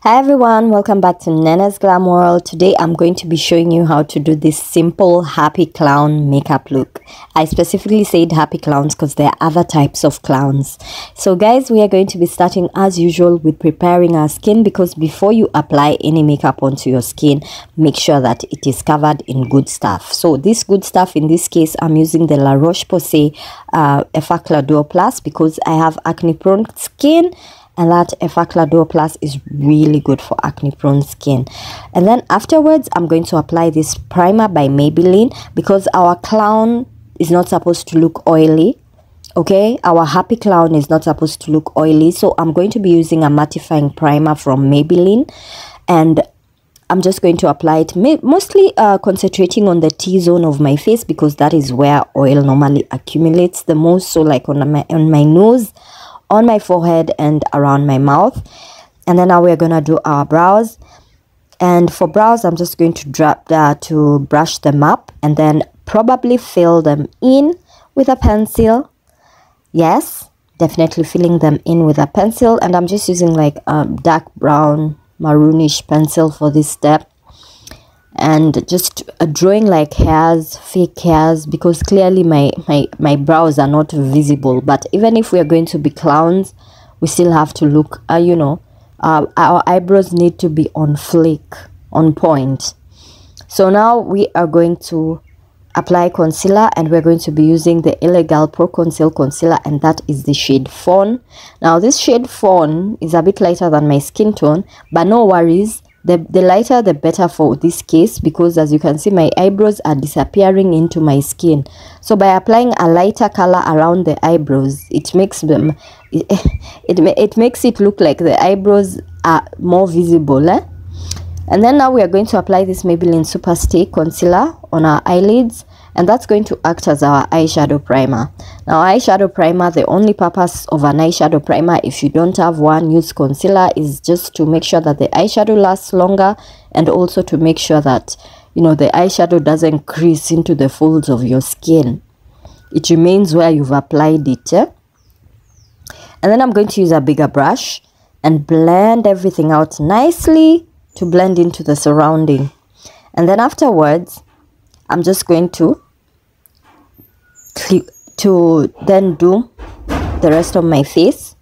Hi everyone, welcome back to Nena's Glam World. Today I'm going to be showing you how to do this simple happy clown makeup look. I specifically said happy clowns because there are other types of clowns. So guys, we are going to be starting as usual with preparing our skin, because before you apply any makeup onto your skin, make sure that it is covered in good stuff. So this good stuff, in this case, I'm using the La Roche-Posay Effaclar Duo Plus because I have acne prone skin. And that Effaclar Duo Plus is really good for acne prone skin. And then afterwards, I'm going to apply this primer by Maybelline because our clown is not supposed to look oily. Okay, our happy clown is not supposed to look oily. So I'm going to be using a mattifying primer from Maybelline. And I'm just going to apply it mostly concentrating on the T-zone of my face because that is where oil normally accumulates the most. So like on my nose, on my forehead, and around my mouth. And then now we're gonna do our brows. And for brows, I'm just going to brush them up and then probably fill them in with a pencil. Yes, definitely filling them in with a pencil. And I'm just using like a dark brown maroonish pencil for this step, and just drawing like hairs, fake hairs, because clearly my brows are not visible. But even if we are going to be clowns, we still have to look our eyebrows need to be on flick, on point. So now we are going to apply concealer, and we're going to be using the LA Girl Pro Conceal Concealer, and that is the shade Fawn. Now this shade Fawn is a bit lighter than my skin tone, but no worries. The lighter the better for this case, because as you can see, my eyebrows are disappearing into my skin. So by applying a lighter color around the eyebrows, it makes them it makes it look like the eyebrows are more visible. And then now we are going to apply this Maybelline Super Stay Concealer on our eyelids, and that's going to act as our eyeshadow primer. Now eyeshadow primer, the only purpose of an eyeshadow primer, if you don't have one, use concealer, is just to make sure that the eyeshadow lasts longer, and also to make sure that, you know, the eyeshadow doesn't crease into the folds of your skin. It remains where you've applied it. And then I'm going to use a bigger brush and blend everything out nicely to blend into the surrounding. And then afterwards, I'm just going to then do the rest of my face.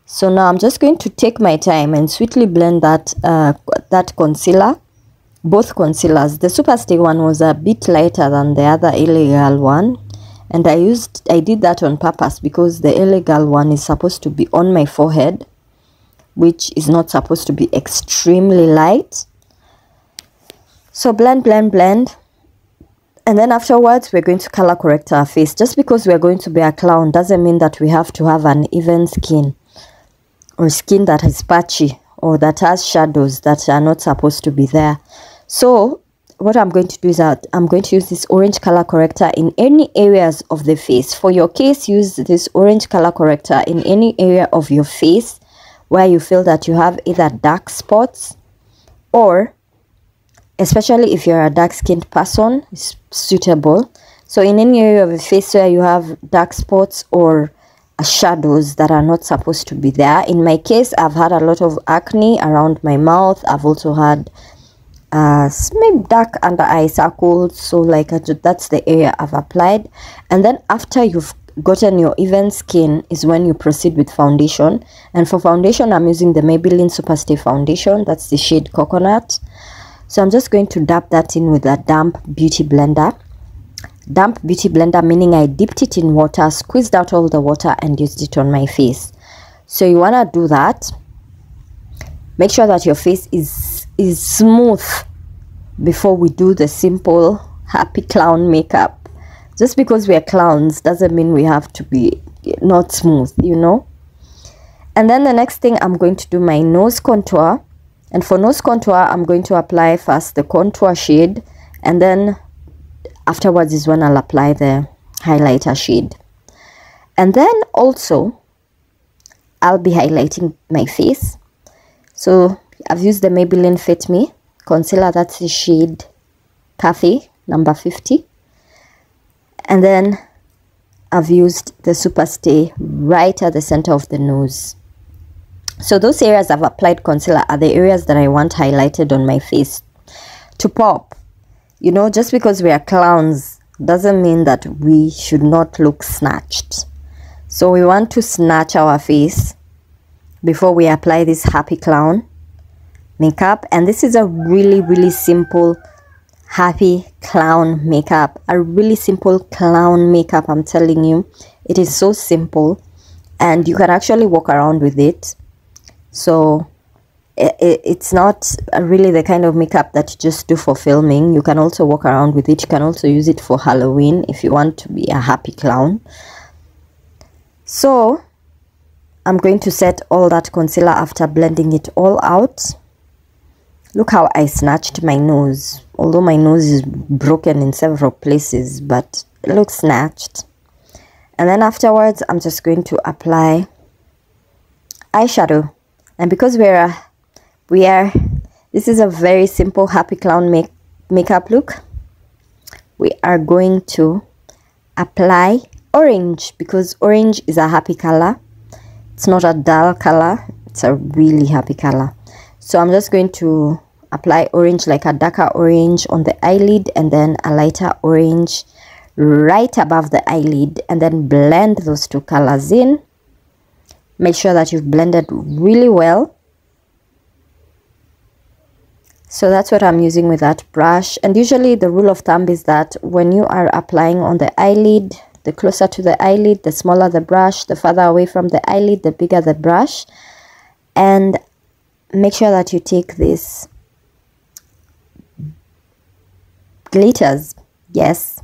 So now I'm just going to take my time and sweetly blend that concealer, both concealers. The Super Stay one was a bit lighter than the other LA Girl one, and I did that on purpose because the LA Girl one is supposed to be on my forehead, which is not supposed to be extremely light. So blend, blend, blend. And then afterwards, we're going to color correct our face. Just because we're going to be a clown doesn't mean that we have to have an even skin, or skin that is patchy, or that has shadows that are not supposed to be there. So what I'm going to do is that I'm going to use this orange color corrector in any areas of the face. For your case, use this orange color corrector in any area of your face where you feel that you have either dark spots, or especially if you're a dark-skinned person, it's suitable. So in any area of the face where you have dark spots or shadows that are not supposed to be there. In my case, I've had a lot of acne around my mouth. I've also had maybe dark under eye circles. So like that's the area I've applied. And then after you've gotten your even skin is when you proceed with foundation. And for foundation, I'm using the Maybelline Super Stay Foundation. That's the shade Coconut. So I'm just going to dab that in with a damp beauty blender. Damp beauty blender meaning I dipped it in water, squeezed out all the water, and used it on my face. So you want to do that. Make sure that your face is smooth before we do the simple happy clown makeup. Just because we are clowns doesn't mean we have to be not smooth, you know. And then the next thing, I'm going to do my nose contour. And for nose contour, I'm going to apply first the contour shade, and then afterwards is when I'll apply the highlighter shade. And then also, I'll be highlighting my face. So I've used the Maybelline Fit Me concealer. That's the shade Cathy, number 50. And then I've used the Super Stay right at the center of the nose. So those areas I've applied concealer are the areas that I want highlighted on my face to pop. You know, just because we are clowns doesn't mean that we should not look snatched. So we want to snatch our face before we apply this happy clown makeup. And this is a really simple happy clown makeup. A really simple clown makeup, I'm telling you. It is so simple and you can actually walk around with it. So it's not really the kind of makeup that you just do for filming. You can also walk around with it. You can also use it for Halloween if you want to be a happy clown. So I'm going to set all that concealer after blending it all out. Look how I snatched my nose. Although my nose is broken in several places, but it looks snatched. And then afterwards, I'm just going to apply eyeshadow. And because this is a very simple happy clown makeup look, we are going to apply orange, because orange is a happy color. It's not a dull color, it's a really happy color. So I'm just going to apply orange, like a darker orange on the eyelid, and then a lighter orange right above the eyelid, and then blend those two colors in. Make sure that you've blended really well. So that's what I'm using with that brush. And usually the rule of thumb is that when you are applying on the eyelid, the closer to the eyelid, the smaller the brush, the further away from the eyelid, the bigger the brush. And make sure that you take this glitters. Yes.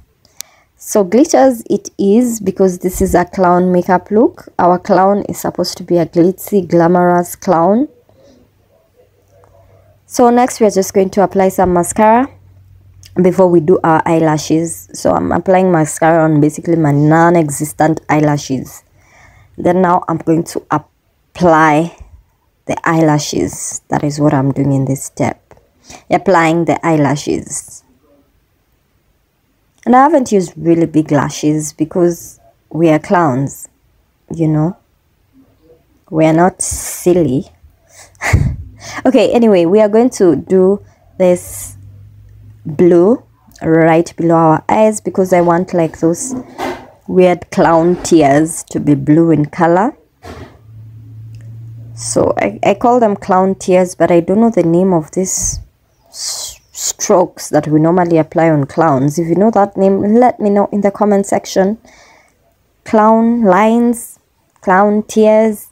So glitters it is, because this is a clown makeup look. Our clown is supposed to be a glitzy, glamorous clown. So next we're just going to apply some mascara before we do our eyelashes. So I'm applying mascara on basically my non-existent eyelashes. Then now I'm going to apply the eyelashes. That is what I'm doing in this step. Applying the eyelashes. And I haven't used really big lashes because we are clowns, you know. We are not silly. Okay, anyway, we are going to do this blue right below our eyes because I want like those weird clown tears to be blue in color. So I call them clown tears, but I don't know the name of this strokes that we normally apply on clowns. If you know that name, let me know in the comment section. Clown lines, clown tears.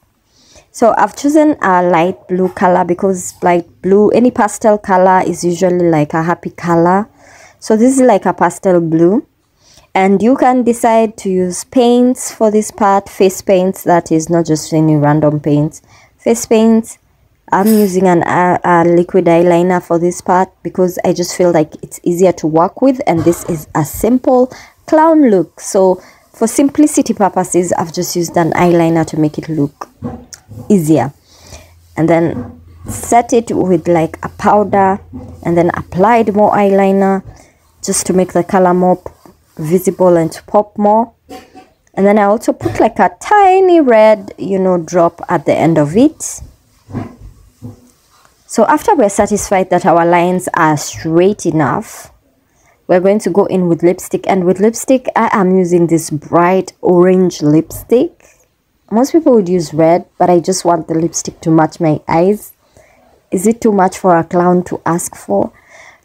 So I've chosen a light blue color because light blue, any pastel color is usually like a happy color. So this is like a pastel blue. And you can decide to use paints for this part, face paints, that is not just any random paints. Face paints. I'm using a liquid eyeliner for this part because I just feel like it's easier to work with, and this is a simple clown look. So for simplicity purposes, I've just used an eyeliner to make it look easier. And then set it with like a powder, and then applied more eyeliner just to make the color more visible and to pop more. And then I also put like a tiny red, you know, drop at the end of it. So after we're satisfied that our lines are straight enough, we're going to go in with lipstick. And with lipstick, I am using this bright orange lipstick. Most people would use red, but I just want the lipstick to match my eyes. Is it too much for a clown to ask for?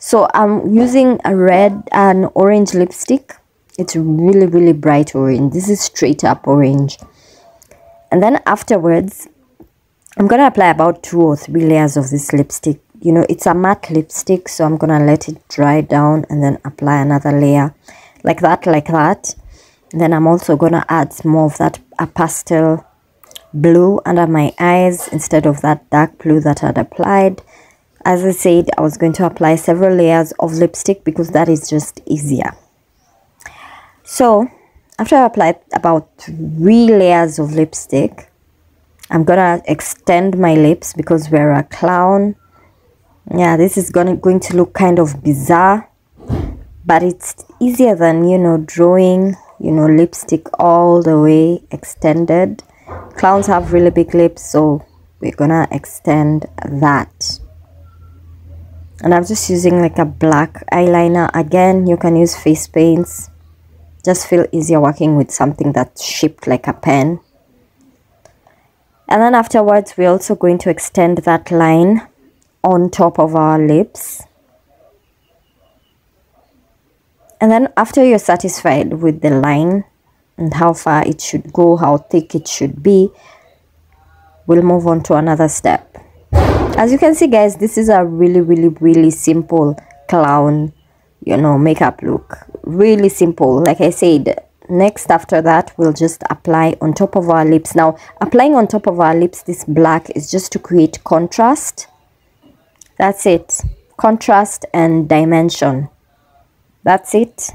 So I'm using a red and orange lipstick. It's really bright orange. This is straight up orange. And then afterwards, I'm going to apply about 2 or 3 layers of this lipstick. You know, it's a matte lipstick, so I'm going to let it dry down and then apply another layer like that. And then I'm also going to add more of that a pastel blue under my eyes instead of that dark blue that I'd applied. As I said, I was going to apply several layers of lipstick because that is just easier. So after I applied about 3 layers of lipstick, I'm gonna extend my lips because we're a clown. Yeah, this is going to look kind of bizarre, but it's easier than, you know, drawing, you know, lipstick all the way extended. Clowns have really big lips, so we're gonna extend that. And I'm just using like a black eyeliner. Again, you can use face paints. Just feel easier working with something that's shaped like a pen. And then afterwards, we're also going to extend that line on top of our lips. And then after you're satisfied with the line and how far it should go, how thick it should be, we'll move on to another step. As you can see, guys, this is a really simple clown, you know, makeup look. Really simple. Like I said, next after that, we'll just apply on top of our lips. Now, applying on top of our lips this black is just to create contrast. That's it. Contrast and dimension. That's it.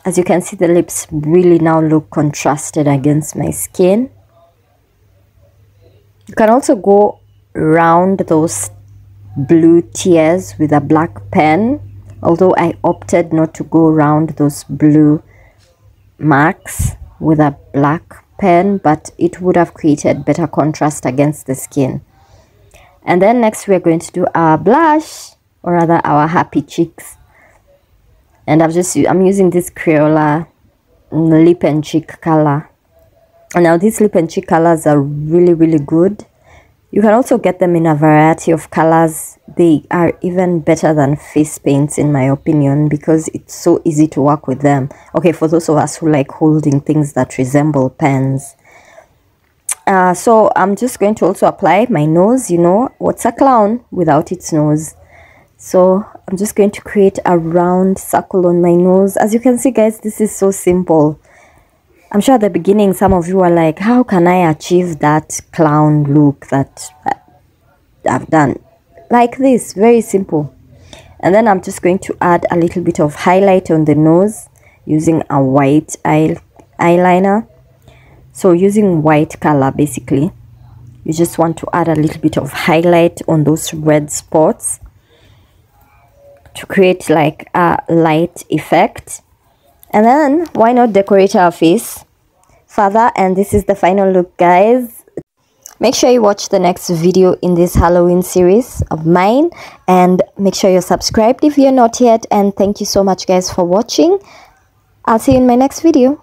As you can see, the lips really now look contrasted against my skin. You can also go around those blue tears with a black pen, although I opted not to go around those blue marks with a black pen, but it would have created better contrast against the skin. And then next we're going to do our blush, or rather our happy cheeks. And I'm using this Crayola lip and cheek color. And now these lip and cheek colors are really good. You can also get them in a variety of colors. They are even better than face paints in my opinion, because it's so easy to work with them. Okay, for those of us who like holding things that resemble pens. So I'm just going to also apply my nose. You know, what's a clown without its nose? So I'm just going to create a round circle on my nose. As you can see, guys, this is so simple. I'm sure at the beginning some of you are like, how can I achieve that clown look that I've done? Like this, very simple. And then I'm just going to add a little bit of highlight on the nose using a white eyeliner. So using white color, basically, you just want to add a little bit of highlight on those red spots to create like a light effect. And then why not decorate our face further? And this is the final look, guys. Make sure you watch the next video in this Halloween series of mine, and make sure you're subscribed if you're not yet. And thank you so much, guys, for watching. I'll see you in my next video.